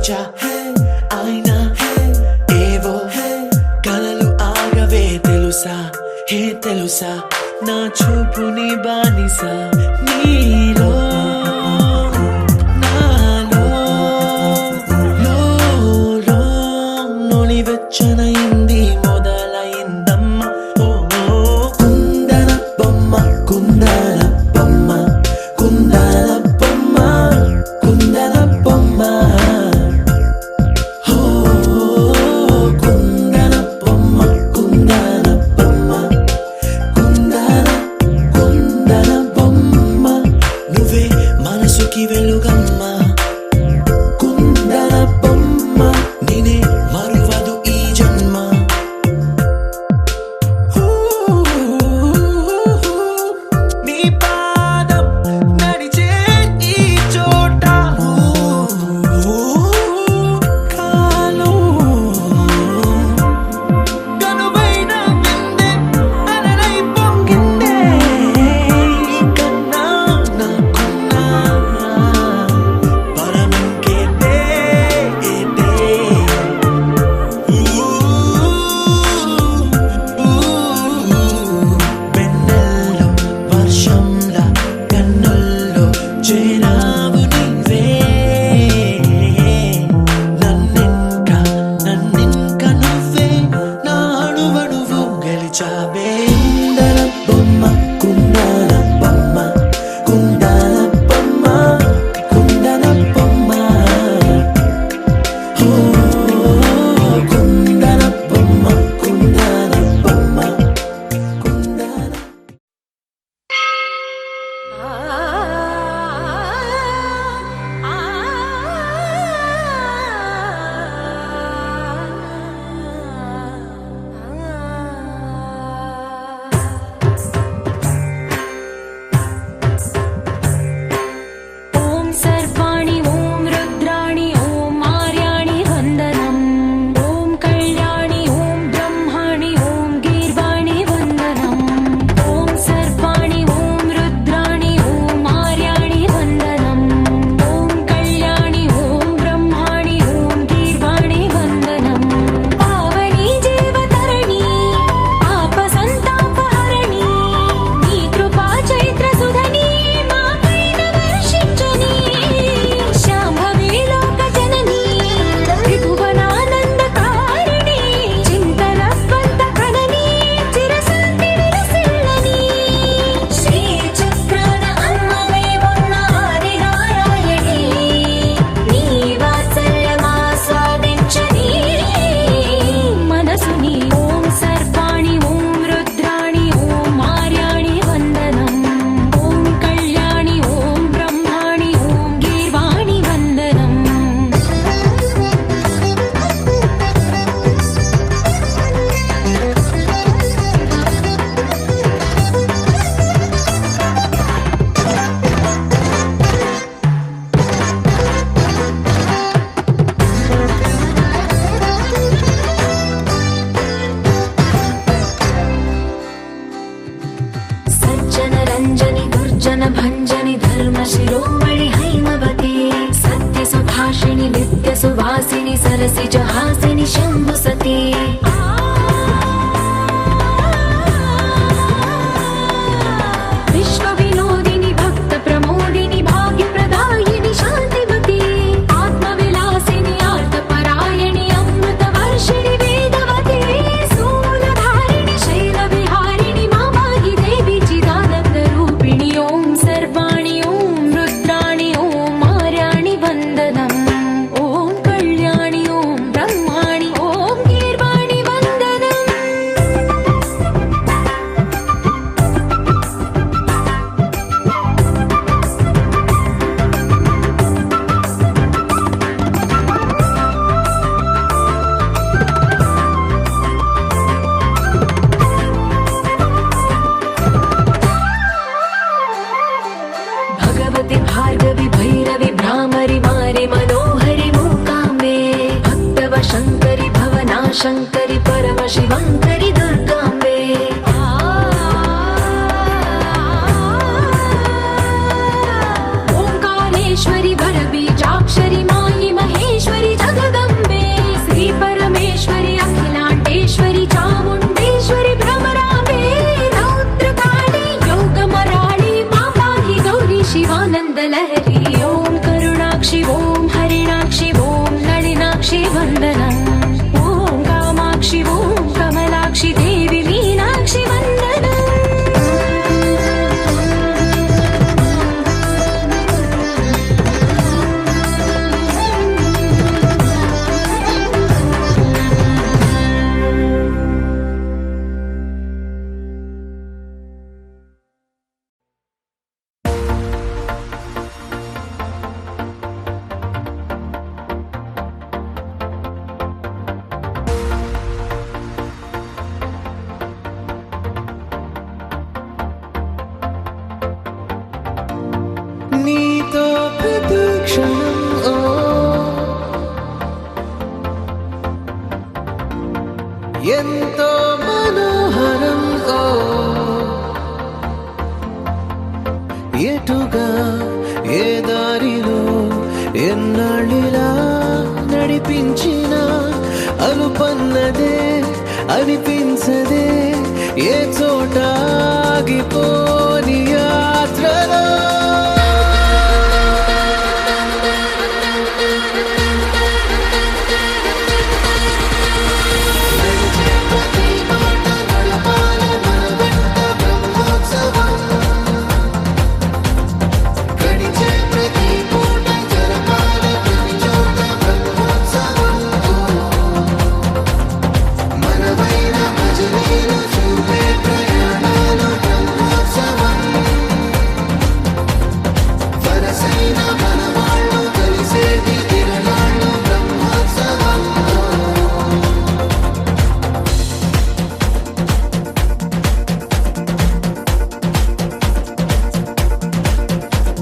పిలిచా అయినా ఏవో కలలు ఆగవే తెలుసా తెలుసా నా చూపుని బానిసా నీలో నాలో లో నొలివెచ్చనైంది మొదలైందమ్మ ఓ కుందన బొమ్మ కుందన బొమ్మ కుందన బొమ్మ కుందన బొమ్మ కుందన బొమ్మ కుందన బొమ్మ కుందన బొమ్మ నువ్వే మనసుకి వెలుగమ్మ కుందన బొమ్మ నేనే మరువదు ఈ జన్మ నీ పాదం నడిచే ఈ చోట కాలం కనువైన విందే అలరై పొంగిందే కన్నా నాకున్నా పరమంకేతే వెన్నెల్లో వర్షంలా కన్నుల్లో చేరావు నీవే నన్నింక నువ్వే నా అణువణువు గెలిచావే కుందన బొమ్మ కుందన బొమ్మ కుందన బొమ్మ కుందన బొమ్మ కుందన బొమ్మ కుందన ఓం సర్వాణి ఓం రుద్రాణి ఓం ఆర్యాణి వందనం ఓం కళ్యాణి ఓం బ్రహ్మాణి ఓం గీర్వాణి వందనం ఓం సర్వాణి ఓం రుద్రాణి ఓం ఆర్యాణి వందనం ఓం కళ్యాణి ఓం బ్రహ్మాణి ఓం గీర్వాణి వందనం పావని జీవతరణి పాప సంతాపహరణి నీ కృపా చైత్ర సుధని మాపైన వర్షించని శాంభవి లోక జనని త్రిభువనానందకారిణి చింతన స్వంత కనని చిరశాంతి విలసిల్లని శ్రీ చక్రాన అమ్మవై ఉన్న ఆదినారాయణి నీ వాత్సల్యమాస్వాదించని మనసుని ఓం సర్వాణి ఓం రుద్రాణి ఓం ఆర్యాణి వందనం ఓం కళ్యాణి ఓం బ్రహ్మాణి ఓం గీర్వాణి వందనం సజ్జన రంజని దుర్జన భంజని ధర్మ శిరోమణి హైమవతి సత్య సుభాషిణి నిత్య సువాసిని సరసిజ హాసిని శంభు సతీ విశ్వ వినోదిని భక్త ప్రమోదిని భాగ్య ప్రదాయిని శాంతివతి ఆత్మ విలాసిని ఆర్త పరాయణి అమృత వర్షిణి వేదవతి శూలధారిణి శైల విహారిణి మామాగి దేవి చిదానంద రూపిణి ఓం సర్వాణి ఓం రుద్రాణి ఓం ఆర్యాణి వందనం ఓం కళ్యాణి ఓం బ్రహ్మాణి ఓం గీర్వాణి వందనం भगवति भार्गवि भैरवि भ्रामरि मारि मनोहरि मूकाम्बे भक्तव शङ्करि भवना शङ्करि परम शिवङ्करि दुर्गाम्बे ओङ्कारेश्वरि वरबीजाक्षरि मायि महेश्वरि ఎటుగా ఏ దారిలో ఎన్నాళ్ళిలా నడిపించిన అలుపన్నదే అనిపించదే ఏ చోట ఆగిపోని యాత్రలో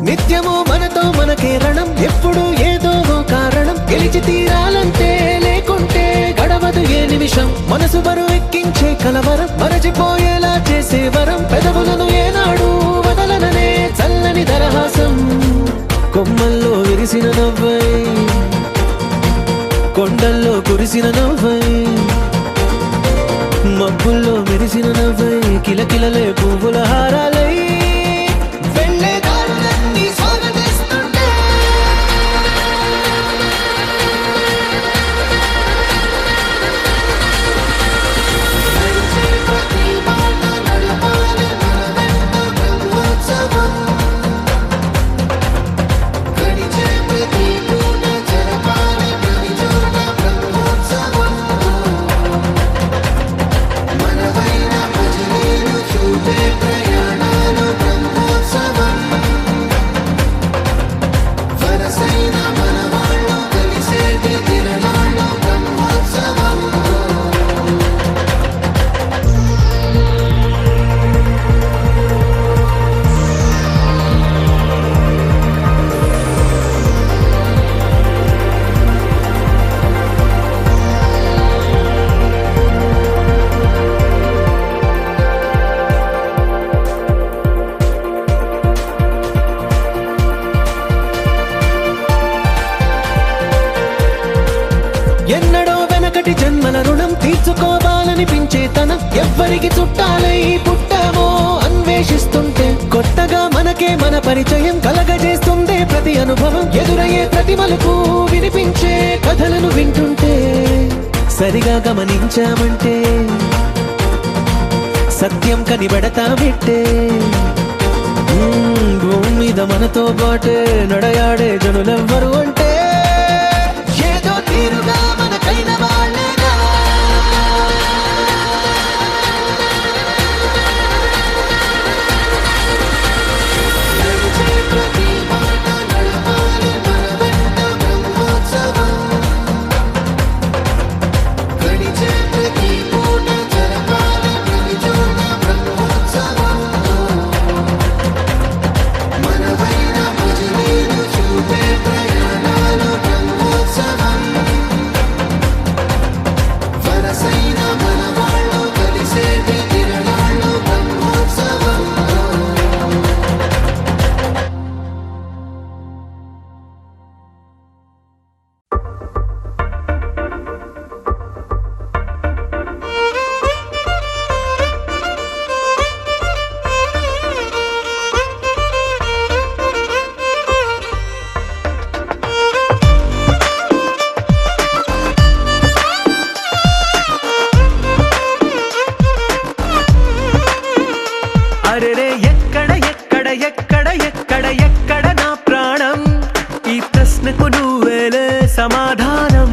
నిత్యము మనతో మనకే రణం ఎప్పుడు ఏదో కారణం గెలిచి తీరాలంటే లేకుంటే గడవదు ఏ నిమిషం మనసు బరువు ఎక్కించే కలవరం మరచిపోయేలా చేసే వరం పెదవులను ఏనాడు వదలననే చల్లని దరహాసం కొమ్మల్లో విరిసిన నవ్వై కొండల్లో కురిసిన నవ్వై మబ్బుల్లో మెరిసిన నవ్వై కిలకిలలే పువ్వుల హారాలై ఎన్నడో వెనకటి జన్మల రుణం తీర్చుకోవాలనిపించే తనం ఎవ్వరికి చుట్టాలై పుట్టామో అన్వేషిస్తుంటే కొత్తగా మనకే మన పరిచయం కలగజేస్తుందే ప్రతి అనుభవం ఎదురయ్యే ప్రతి మలుపు వినిపించే కథలను వింటుంటే సరిగా గమనించామంటే సత్యం కనిపెడతామిట్టే భూమి మీద మనతో పాటే నడయాడే జనులెవ్వరు అంటే ఏదో తీరుగా మనకైన వాళ్ళేగా అరెరే ఎక్కడ ఎక్కడ ఎక్కడ ఎక్కడ ఎక్కడ నా ప్రాణం ఈ ప్రశ్నకు నువ్వేలే సమాధానం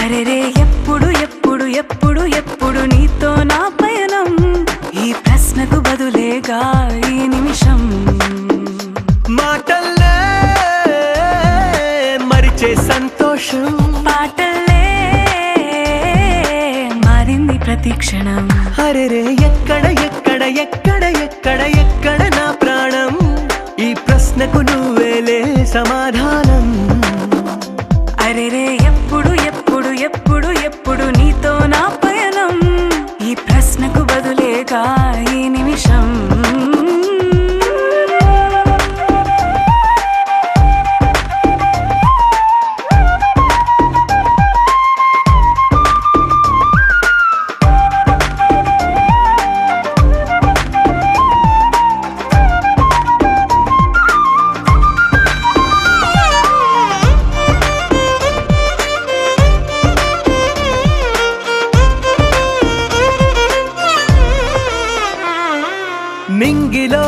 అరెరే ఎప్పుడు ఎప్పుడు ఎప్పుడు ఎప్పుడు నీతో నా పయనం ఈ ప్రశ్నకు బదులేగా ఈ నిమిషం మాటల్లే మరిచే సంతోషం పాటల్లే మారింది ప్రతి క్షణం అరెరే ఎక్కడ ఎక్కడ ఎక్కడ ఎక్కడ ఎక్కడ నా ప్రాణం ఈ ప్రశ్నకు నువ్వేలే సమాధానం అరెరే ఎప్పుడు ఎప్పుడు ఎప్పుడు ఎప్పుడు నీతో నా పయనం ఈ ప్రశ్నకు బదులేగా ఈ నిమిషం మింగిలో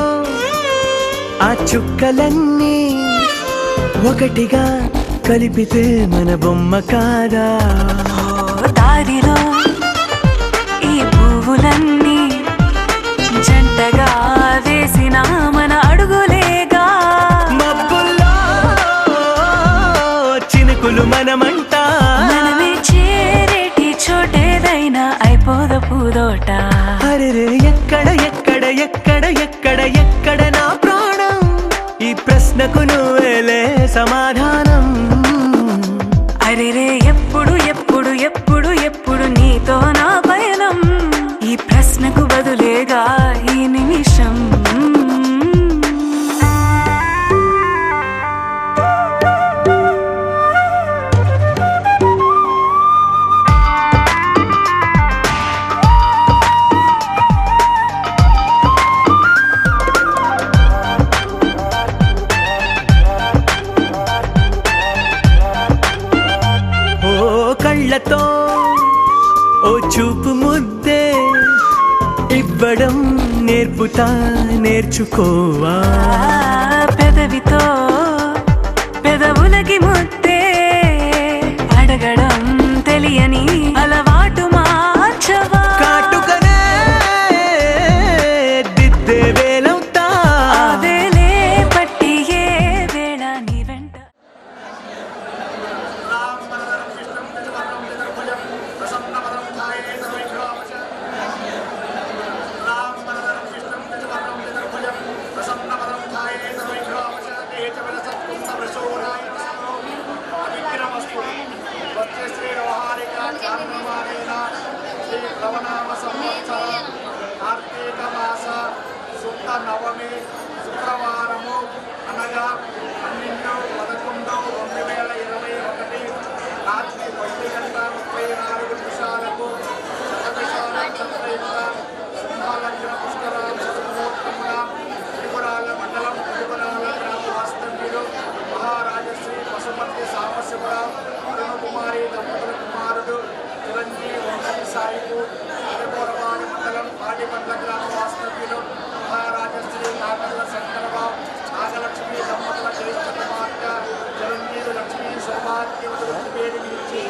ఆ చుక్కలన్నీ ఒకటిగా కలిపితే మన బొమ్మ కాదా? దారిలో ఈ పువ్వులన్నీ జంటగా వేసిన మన అడుగులేగా. మబ్బుల్లో చినుకులు మనమంట, మనమే చేరేటి చోటేదైనా అయిపోద పూదోట. అరెరే ఎక్కడ ఎక్కడ ఎక్కడ ఎక్కడ ఎక్కడ నా ప్రాణం, ఈ ప్రశ్నకు నువ్వేలే సమాధానం. అరెరే ఎప్పుడు ఎప్పుడు ఎప్పుడు ఎప్పుడు నీతో నా పయనం, ఈ ప్రశ్నకు బదులేగా ఈ నిమిషం. కళ్ళతో ఓ చూపు ముద్దే ఇవ్వడం నేర్పుతా, నేర్చుకోవా. పెదవితో పెదవులకి ముద్దే అడగడం తెలియని అలవాటు మార్చవా. కాటుకనే దిద్దే వేలవుతా, వేలే పట్టి ఏ వేళ నీ వెంట. కార్తీక మాస శుద్ధ నవమి శుక్రవారము అనగా 12/11/2021 రాత్రి 10:34 సింహాలగ్న పుష్కరాల ముహూర్తమున త్రిపురాల మండలం త్రిపురాల గ్రామ వాస్తవ్యులు మహారాజశ్రీ పశుపతి సాంబశివరావు అరుణ కుమారి దంపతుల కుమారుడు చిరంజీవి వంశీ సాయికు అరగోరవాడి మండలం పాటిపట్ల గ్రామ వాస్తవ్యులు మహారాజశ్రీ నాగల్ల శంకరరావు నాగలక్ష్మి దంపతుల జ్యేష్ఠ కుమార్తె చిరంజీవి లక్ష్మీ సౌభాగ్యవతులు పేరు నుంచి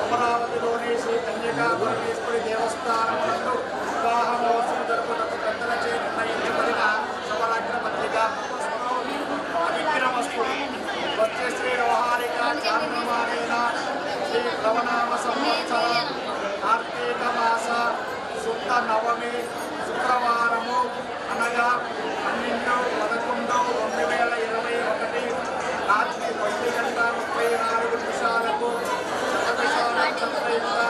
అమరావతిలోని శ్రీ కన్యకా పరమేశ్వరి దేవస్థానం నందు వివాహ మహోత్సవం జరుపుటకు పెద్దల చే నిర్ణయించబడిన శుభలగ్న పత్రిక అవిక్రమస్తు వచ్చే శ్రీ వ్యవహారిక చాంద్రమానేన శ్రీ ప్లవనామ సంవత్సర కార్తీక మాస శుద్ధ నవమి శుక్రవారము అనగా 12/11/2021 రాత్రి 10:34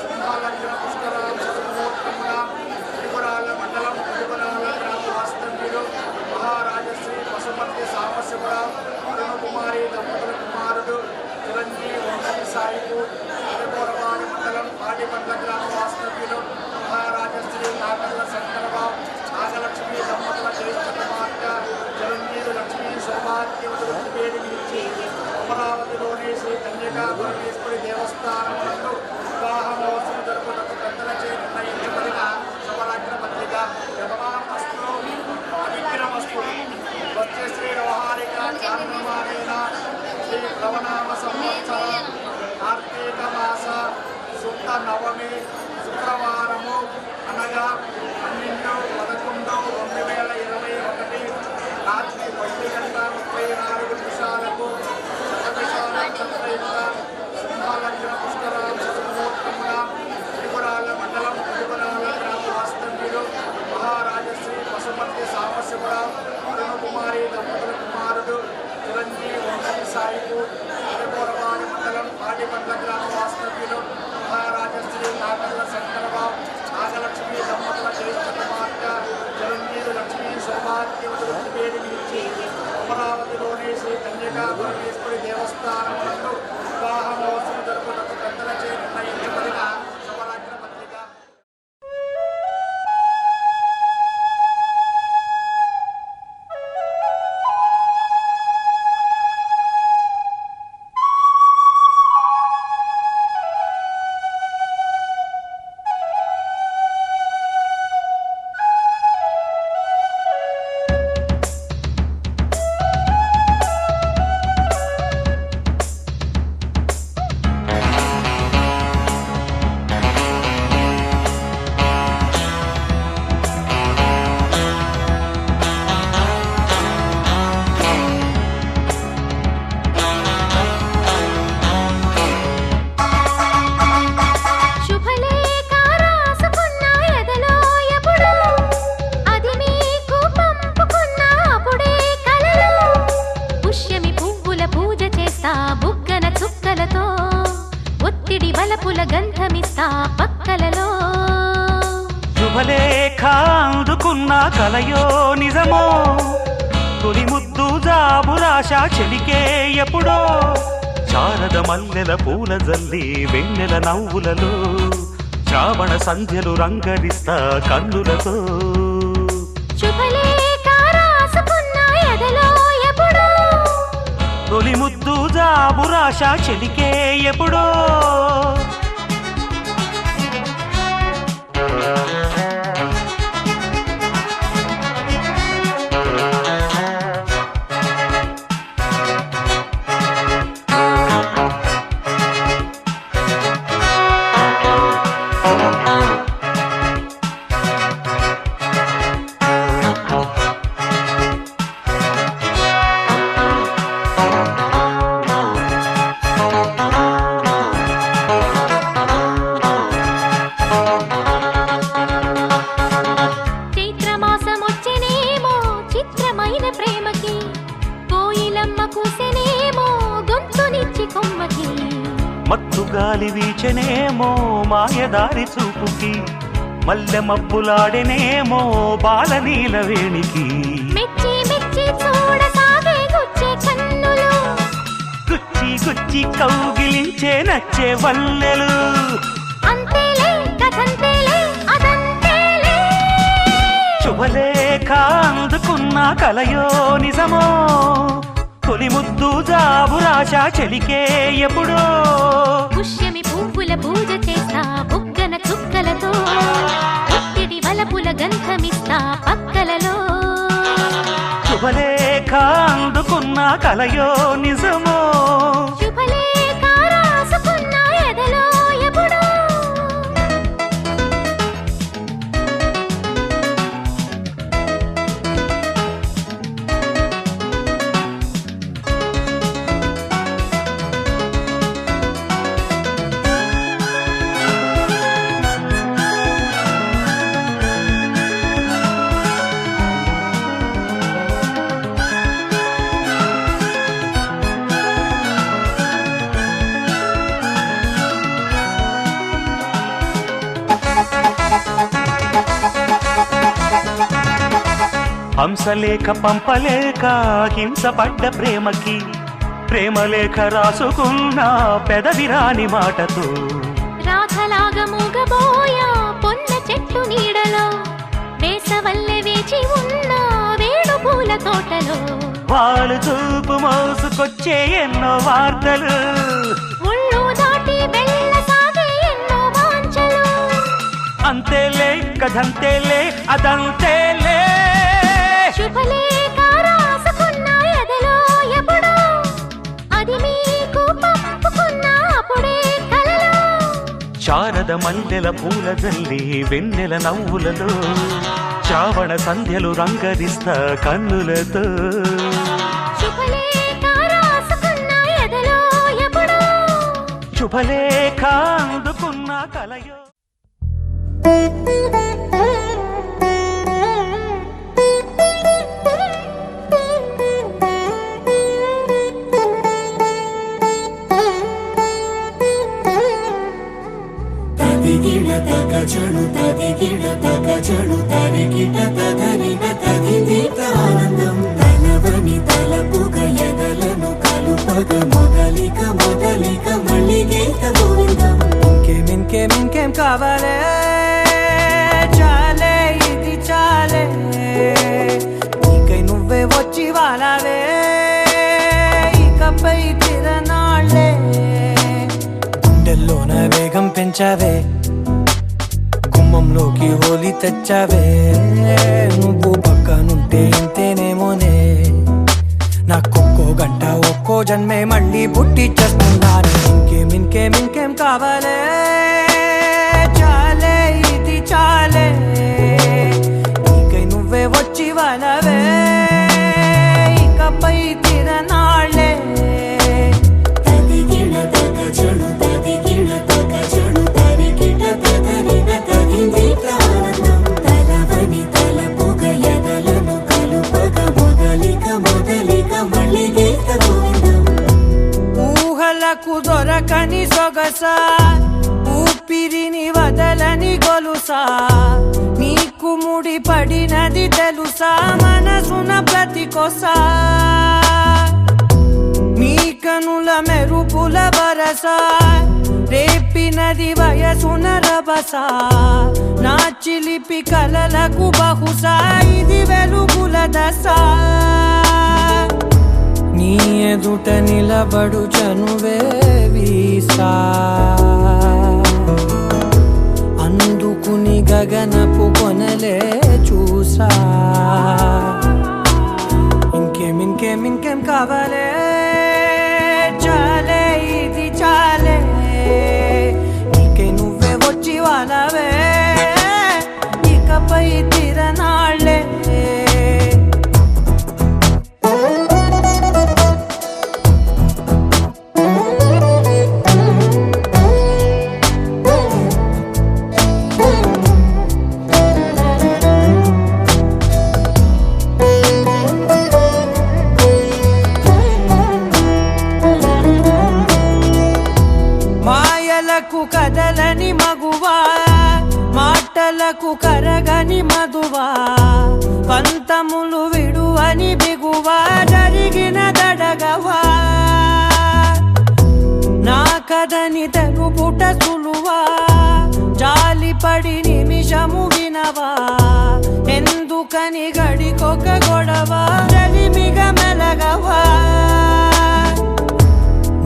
సింహాలగ్న పుష్కరాల ముహూర్తమున త్రిపురాల మండలం త్రిపురాల గ్రామ వాస్తవ్యులు మహారాజశ్రీ పశుపతి సాంబశివరావు అరుణ కుమారి దంపతుల కుమారుడు చిరంజీవి వంశీ సాయికు అరగోరవాడి మండలం పాటిపట్ల గ్రామ వాస్తవ్యులు మహారాజశ్రీ నాగల్ల శంకరరావు నాగలక్ష్మి దంపతుల జ్యేష్ఠ కుమార్తె చిరంజీవి లక్ష్మీ సౌభాగ్యవతులు పేరు నుంచి అమరావతిలోని శ్రీ కన్యకా పరమేశ్వరి దేవస్థానం నందు వివాహ మహోత్సవం జరుపుటకు పెద్దల చే నిర్ణయించబడిన శుభలగ్న పత్రిక అవిక్రమస్తు వచ్చే శ్రీ వ్యవహారిక చాంద్రమానేన శ్రీ ప్లవనామ సంవత్సర కార్తీక మాస శుద్ధ నవమి శుక్రవారము అనగా 12/11/2021 రాత్రి 10:34 సింహాలగ్న పుష్కరాల ముహూర్తమున త్రిపురాల మండలం త్రిపురాల గ్రామ వాస్తవ్యులు మహారాజశ్రీ పశుపతి సాంబశివరావు అరుణ కుమారి దంపతుల కుమారుడు చిరంజీవి వంశీ సాయికు అరగోరవాడి మండలం పాటిపట్ల గ్రామ వాస్తవ్యులు మహారాజశ్రీ నాగల్ల శంకరరావు నాగలక్ష్మి దంపతుల జ్యేష్ఠ కుమార్తె చిరంజీవి లక్ష్మీ సౌభాగ్యవతులు పేరు నుంచి అమరావతిలోని శ్రీ కన్యకా పరమేశ్వరి దేవస్థానం నందు వివాహ మహోత్సవం జరుపుటకు పెద్దల చే నిర్ణయించబడిన శుభలగ్న పత్రిక. వలపుల గంధమిస్తా పక్కలలో శుభలేఖ అందుకున్న కలయో నిజమో తొలి ముద్దు జాబురాశ చెలికే ఎప్పుడో శారద మల్లెల పూల జల్లి వెన్నెల నవ్వులలో శ్రావణ సంధ్యలు రంగరిస్తా కన్నులతో శుభలేఖ రాసుకున్న ఎదలో ఎప్పుడో తొలి ముద్దు జాబురాశ చెలికే ఎప్పుడో మత్తు గాలి వీచెనేమో మాయదారి చూపుకి మల్లె మబ్బులాడెనేమో బాలనీల వేణికి గుచ్చి గుచ్చి కౌగిలించే నచ్చే వల్లెలు శుభలేఖ అందుకున్న కలయో నిజమో తొలి ముద్దు జాబురాశ చెలికే ఎప్పుడో పుష్యమి పువ్వుల పూజ చేస్తా బుగ్గన చుక్కలతో ఒత్తిడి వలపుల గంధమిస్తా పక్కలలో శుభలేఖ అందుకున్న కలయో నిజమో శుభలేఖ రాసుకున్న ఎదలో ఎప్పుడో హంసలేఖ పంపలేక హింసపడ్డ ప్రేమకి ప్రేమలేఖ రాసుకున్న పెదవిరాని మాటతో రాధలాగా మూగబోయా పొన్న చెట్టు నీడలో వేసవల్లె వేచి ఉన్న వేణు పూల తోటలో వాళ్ళు చూపు మోసుకొచ్చే ఎన్నో వార్తలు ఒళ్ళు దాటి వెళ్ళసాగే ఎన్నో వాంఛలు అంతేలే కథంతేలే అదంతేలే శుభలేఖ రాసుకున్న ఎదలో ఎప్పుడో అది మీకు పంపుకున్న అప్పుడే కలలో శారద మల్లెల పూల జల్లి వెన్నెల నవ్వులలో శ్రావణ సంధ్యలు రంగరిస్తా కన్నులతో శుభలేఖ రాసుకున్న ఎదలో ఎప్పుడో శుభలేఖ అందుకున్న కలయో తదిగిడ తగజడు తదిగిడ తగజడు తరిగిట తదరిన తదిదీత ఆనందం తలవని తలపుగ ఎదలను కలుపగ మొదలిక మొదలిక మళ్ళీ గీత గోవిందం ఇంకేం కావాలే చాలే ఇది చాలే నీకై నువ్వే వచ్చి వాలావే ఇకపై తిరనాళ్ళే గుండెల్లోన వేగం పెంచావే గుమ్మంలోకి హోలీ తెచ్చావే నువ్వు పక్కనుంటే ఇంతేనేమోనే నాకొక్కో గంట ఒక్కో జన్మే మళ్ళీ పుట్టి చేస్తున్నాను ఇంకేం కావాలే చాలే ఇది చాలే నీకై నువ్వే వచ్చి వాలవే ఇకపై తిరనాళ్ళే తదిగిడ తగజడు తదిగిడ తగజడు తరిగిట తదరిన తదిదీత ఆనందం తలవని తలపుగ ఎదలను కలుపగ మొదలిక మొదలిక మళ్ళీ గీత గోవిందం ఊహలకు దొరకని సొగస కదలని గొలుసా నీకు ముడి పడినది తెలుసా మనసున ప్రతి కొసా నీ కనుల మెరుపుల వరస రేపినది వయసున రభస నా చిలిపి కలలకు బహుశా ఇది వెలుగుల దశ నీ ఎదుట నిలబడు చనువే వీసా అందుకుని గగనపు కొనలే చూసా ఇంకేం కావాలే చాలే ఇది చాలే నీకే నువ్వే వచ్చి వాళ్ళవే ఇకపై తిరనాళ్ళే కదలని మగువా మాటలకు కరగని మధువా పంతములు విడువని బిగువా జరిగిన దడగవా నా కదని తెలుపుట సులువా జాలిపడి నిమిషము వినవా ఎందుకని గడికొక గొడవ రలిమిగ మెలగవా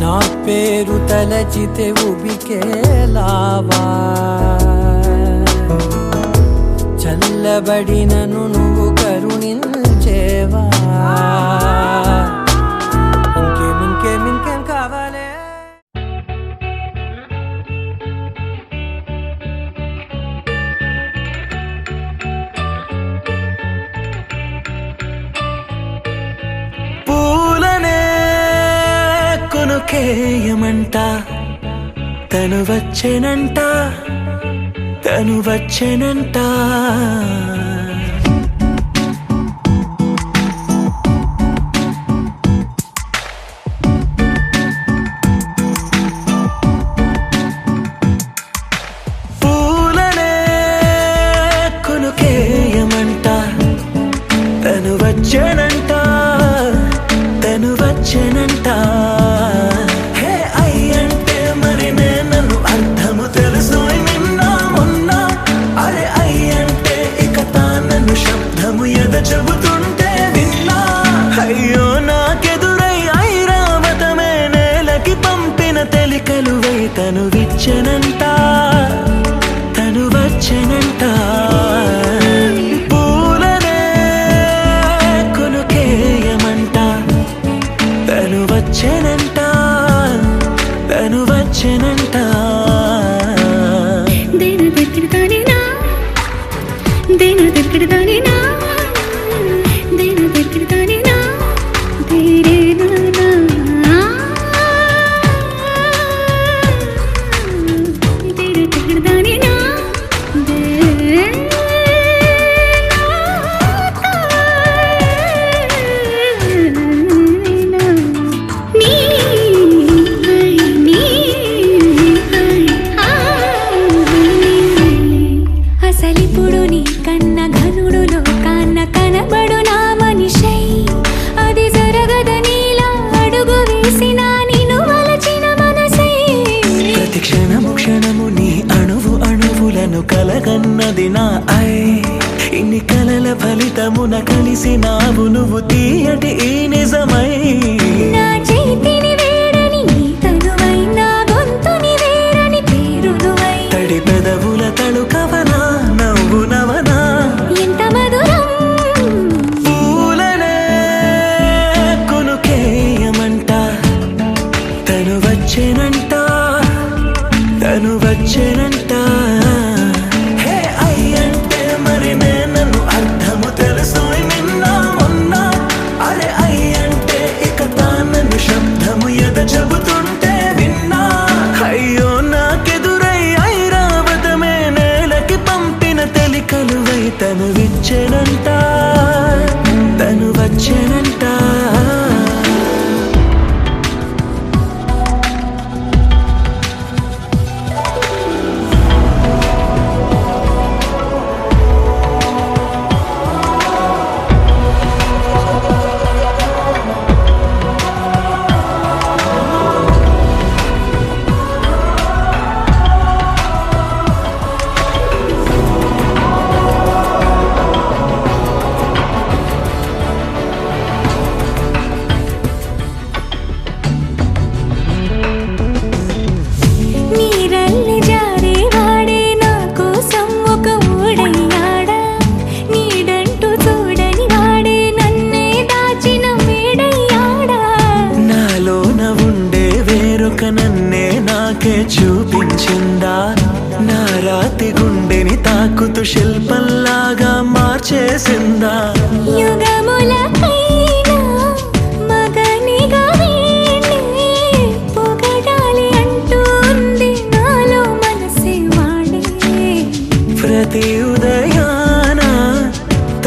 నా పేరు తలచితే ఉబికేలావా చల్లబడినను నువ్వు కరుణించేవా ఇంకేం కావాలే కేయమంట తను వచ్చేనంట పూలనే కొనుకేయమంట తను వచ్చేనంట చెబుతుంటే విన్నా అయ్యో నాకెదురై ఐరావతమే నేలకి పంపిన తెలికలువై తను వచ్చెనంట పూలనే కొనుకేయమంట తను వచ్చెనంట కలగన్నది నా ఇన్ని కలల ఫలితమున కలిసినావు నువ్వు తీయటి ఈ నిజమై నా చేతిని వేడని నీ తనువై నా గొంతుని వేడని పేరునువై తడి పెదవుల తళుకవనా నవ్వు నవనా ఎంత మధురం పూలనే కొనుకేయమంట తను వచ్చేనంట మరి నేను అర్థము తెలుసు నిన్న మొన్న అరే చూపించిందా నా రాతి గుండెని తాకుతూ శిల్పంలాగా మార్చేసిందా యుగములకైనా మగనిగా వీణ్ణి పొగడాలి అంటూంది నాలో మనసే వాడే ప్రతి ఉదయాన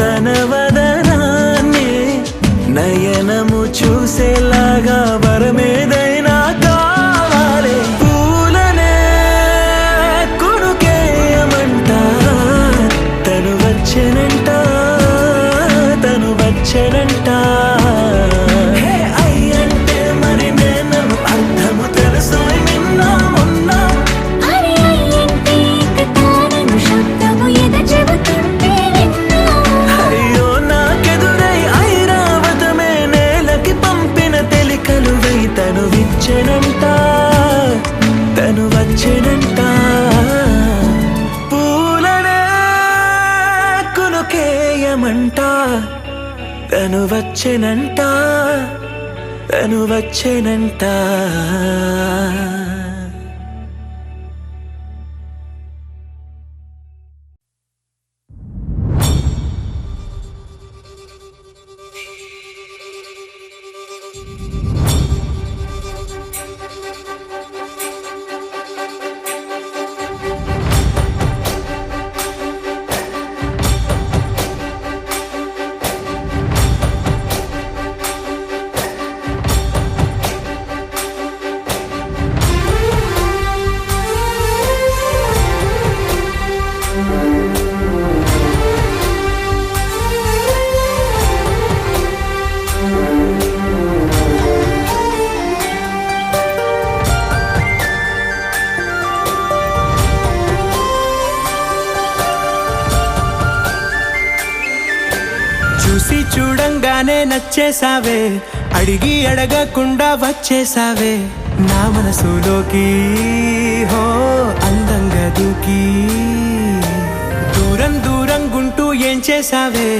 తన వదనాన్ని నయనము చూసేలాగా వరమేదైనా కావాలి పూలనే కొనుకేయమంట తను వచ్చెనంట తను వచ్చెనంట హే అయ్యంటే మరి నేను అర్థము తెలుసు నిన్న మొన్న అరే అయ్యంటే కథాలను శబ్దము ఎద చెబుతుంటే విన్నా అయ్యో నాకెదురై ఐరావతమే నేలకి పంపిన తెలికలు వెయ్యి తను విచ్చెనంట తను వచ్చెనంట పూలనే కొనుకేయమంట తను వచ్చెనంట తను వచ్చెనంట చూసి చూడంగానే నచ్చేసావే అడిగి అడగకుండా వచ్చేసావే నా మనసులోకి హో అందంగా దూకి దూరం దూరం గుంటూ ఏం చేసావే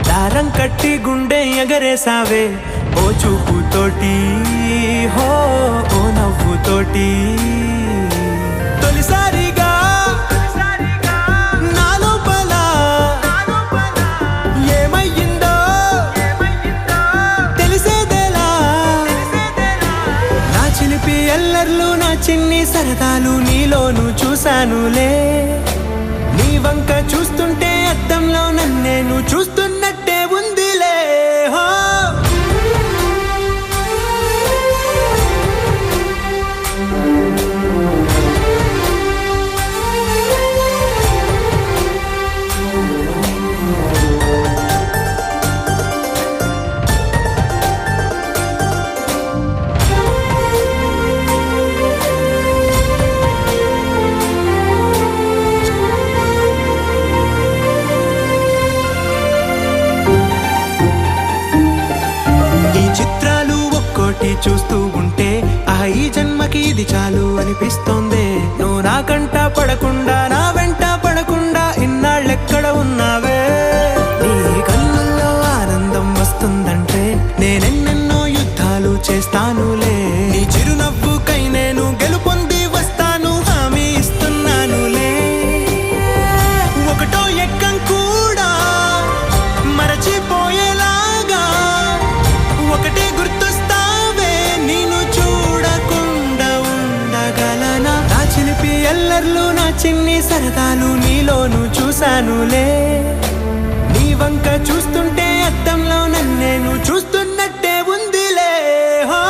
దారం కట్టి గుండె ఎగరేసావే ఓ చూపుతోటి హో ఓ నవ్వుతోటి తొలిసారిగా నా లోపల ఏమయ్యిందో తెలిసేదేలా నా చిలిపి ఎల్లర్లు నా చిన్ని సరదాలు నీలోను చూశానులే నీ వంక చూస్తుంటే అద్దంలో నన్నేను చూస్తున్నట్టే ఉందిలే హో చూస్తూ ఉంటే ఈ జన్మకి ఇది చాలు అనిపిస్తోంది నువ్వు నా కంట పడకుండా నా వెంట పడకుండా ఇన్నాళ్ళెక్కడ ఉన్నావే నీ కళ్ళల్లో ఆనందం వస్తుందంటే నేనెన్నెన్నో యుద్ధాలు చేస్తానులే నీ చిరునవ్వుకై నేను గెలుపొంది వస్తాను హామీ ఇస్తున్నానులే ఒకటో ఎక్కం కూడా మరచిపోయేలాగా ఒకటే గుర్తొస్తావే నేను చూడకుండా ఉండగలనా నా చిలిపి ఎల్లర్లు నా చిన్ని సరదాలు నీలోను చూశానులే నీ వంక చూస్తుంటే అద్దంలో నన్నేను చూస్తున్నట్టే ఉందిలే హో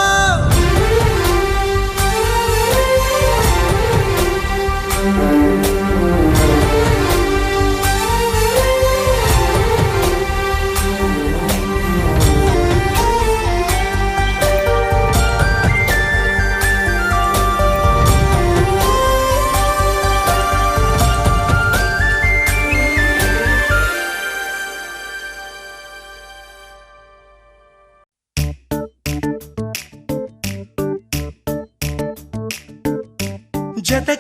జత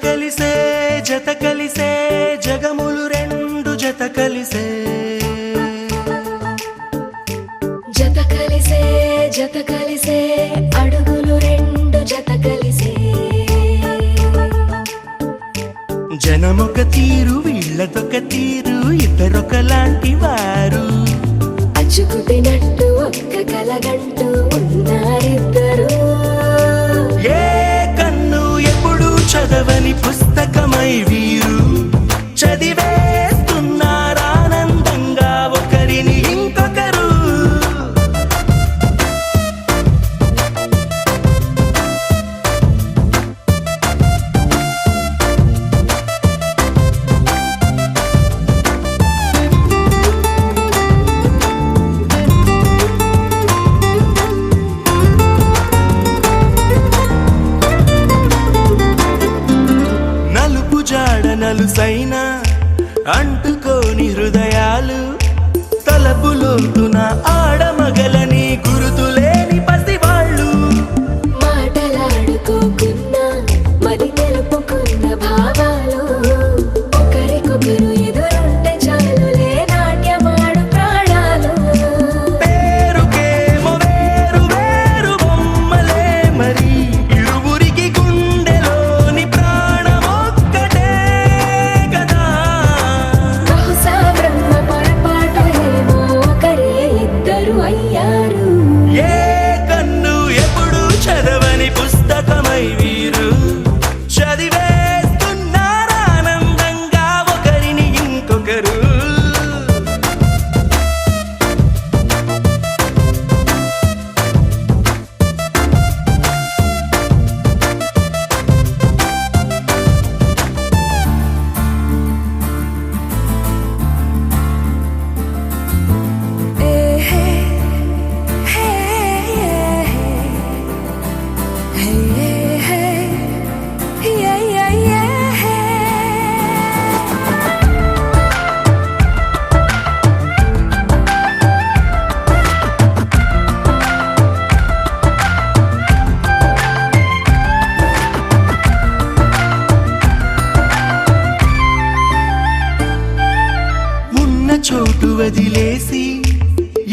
కలిసే జగములు రెండు జత కలిసే జత కలిసే అడుగులు రెండు జత కలిసే గుణమొక తీరు వీళ్ళదొక తీరు ఇద్దరొకలాంటి వారు అచ్చుకుతినట్టు ఒక్క కలగంటూ ఉన్నారిద్దరు ఏ కన్ను ఎప్పుడు చదవని పుస్తకమై వీరు చదివేస్తున్నారానందంగా ఒకరిని ఇంకొకరు నలుపు జాడ నలుసైన అంటుకోని హృదయాలు తలపులోతున ఆడమగలని గురుతులేని పసివాళ్ళు మాటలాడుకోకున్నా మరి తెలుపుకున్న భావాలు ఒకరికొకరు ఎదురుంటే చాలులే నాట్యమాడు ప్రాణాలు పేరుకేమో వేరు వేరు బొమ్మలే మరి ఇరువురికి గుండెలోని ప్రాణమొక్కటే కదా బహుశా బ్రహ్మ పొరపాటు ఏమో ఒకరే ఇద్దరు అయ్యారు ఏ కన్ను ఎప్పుడు చదవని పుస్తకమై వీరు చదివేస్తున్నారానందంగా ఒకరిని ఇంకొకరు ఉన్న చోటు వదిలేసి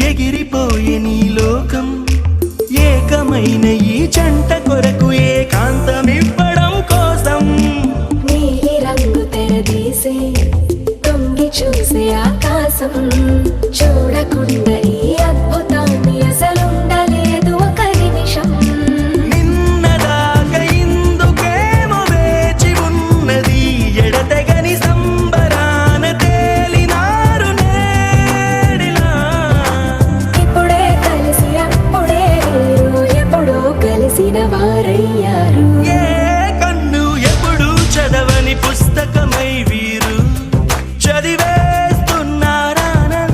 ఎగిరిపోయే నీ లోకం ఏకమైన ఈ జంట కొరకు ఏకాంతమివ్వడం కోసం నీలి రంగు తెరదీసే తొంగి చూసే ఆకాశం చూడకుండా ఈ అద్భుతాన్ని అసలుండలేదు ఒక నిమిషం నిన్నదాకా ఇందుకేమో వేచి ఉన్నది ఎడతెగని సంబరాన తేలినారు నేడిలా ఇప్పుడే కలిసి అప్పుడే వీరు ఎప్పుడో కలిసిన వారయ్యారు ఏ కన్ను ఎప్పుడు చదవని పుస్తకమై వీరు చదివేస్తున్నారానందంగా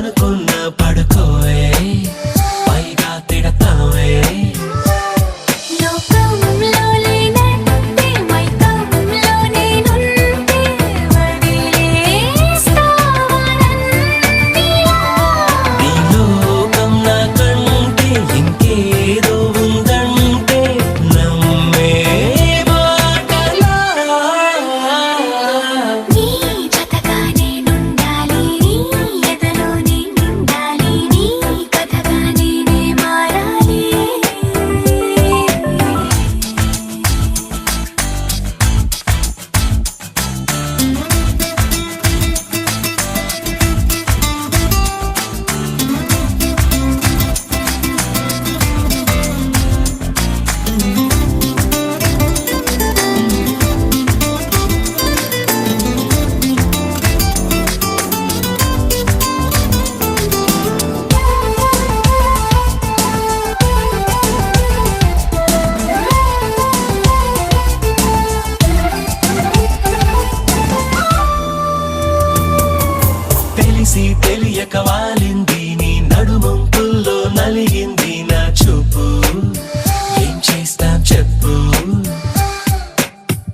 అనుకున్న పడుకోవే పైగా తిడతావే లోకంలో లేనట్టే మైకంలో నేనుంటే వదిలేస్తావా నన్నిలా? నీ లోకం నాకంటే ఇంకేదో ఉందంటే నమ్మే మాటలా నీ జతగా నేనుండాలి, నీ ఎదలో నేనుండాలి, నీ కథగా నేనే మారాలి. తెలిసి తెలియక వాలింది నీ నడుమంపుల్లో నలిగింది నా చూపు ఏం చేస్తాం చెప్పు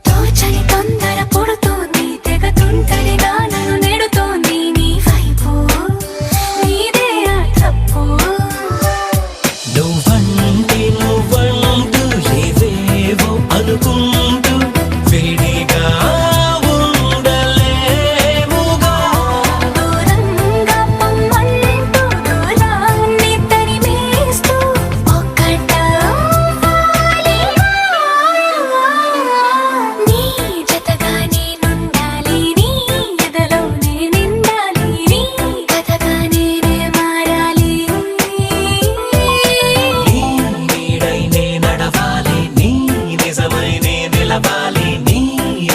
తోచని తొందర పుడుతోంది, తెగ తుంటరిగా నన్ను నెడుతోంది నీ వైపు. నీదే ఆ తప్పు. నువ్వంటూ ఏవేవో అనుకుంటూ వేడిగా ఉండలేముగా దూరంగా పొమ్మంటూ దూరాన్ని తరిమేస్తూ ఒక్కటవ్వాలిగా. నీ జతగా నేనుండాలి, నీ ఎదలో నేనుండాలి, నీ కథగా నేనే మారాలి. నీ నీడై నే నడవాలి నీ నిజమై నే నిలవాలి నీ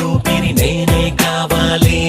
ఊపిరి నేనే కావాలి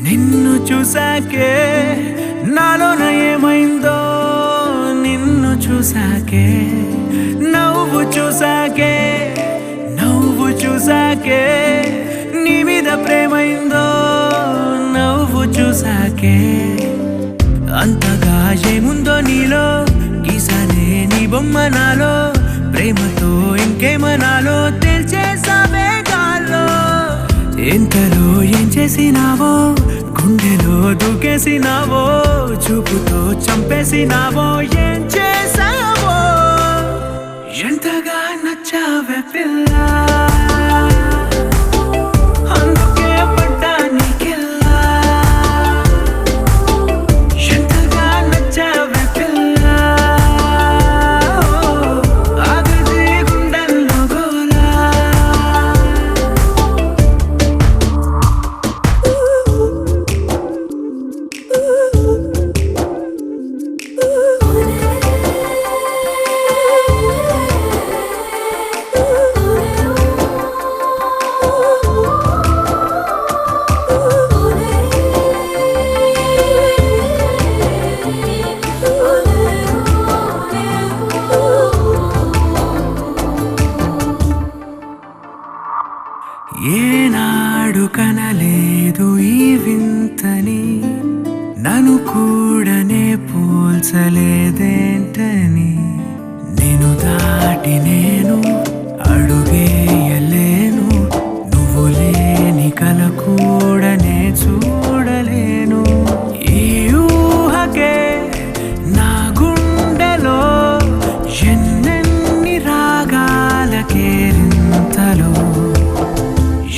నిన్ను చూసాకే నాలోన ఏమైందో నిన్ను చూసాకే నవ్వు చూసాకే నీ మీద ప్రేమైందో నవ్వు చూసాకే అంతగా ఏముందో నీలో గీసానే నీ బొమ్మ నాలో ప్రేమతో ఇంకేమనాలో తెలిచేసావే గాల్లో ఎంతలో ఏం చేసినావో గుండెలో దూకేసినావో చూపుతో చంపేసినావో ఏం చేసావో ఎంతగా నచ్చావే పిల్ల అందుకే పడ్డా నీకెల్లా ఎంతగా నచ్చావే పిల్ల ఆగది గుండెల్లో గోలా ఏనాడు కనలేదు ఈ వింతని నన్ను కూడానే పోల్చలేదేంటని నేను దాటి నేను అడుగేయలేను నువ్వు లేని కల కూడానే చూడలేను ఈ ఊహకే నా గుండెలో ఎన్నెన్ని రాగాలకేరింతలో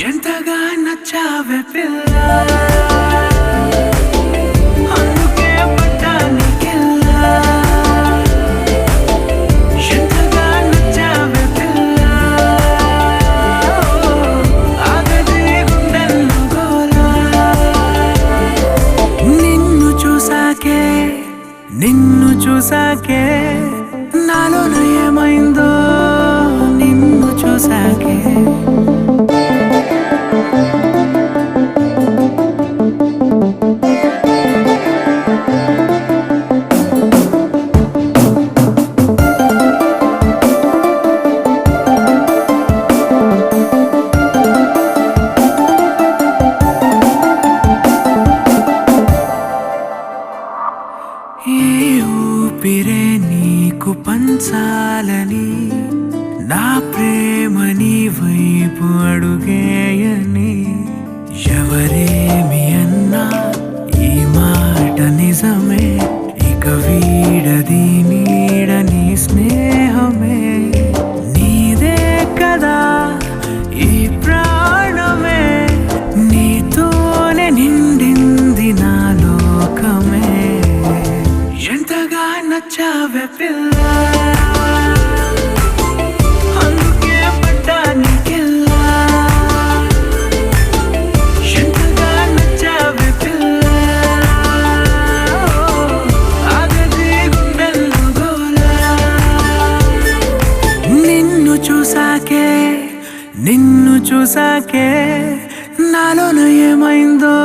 ఎంతగా నచ్చావే పిల్ల అందుకే పడ్డా నీకెల్లా ఎంతగా నచ్చావే చూసాకే నాలోన ఏమైందో నిన్ను చూసాకే ఈ ఊపిరే నీకు పంచాలని నా ప్రేమ నీ వైపు అడుగేయని ఎవరేమి అన్నా ఈ మాట నిజమే ఇక వీడది నీడని స్నేహమే నీదే కదా ఈ ప్రాణమే నీతోనే నిండింది నా లోకమే ఎంతగా నచ్చావే పిల్ల అందుకే పడ్డా నీకెల్లా ఎంతగా నచ్చావే పిల్ల ఆగది గుండెల్లో గోలా నిన్ను చూసాకే నాలోన ఏమైందో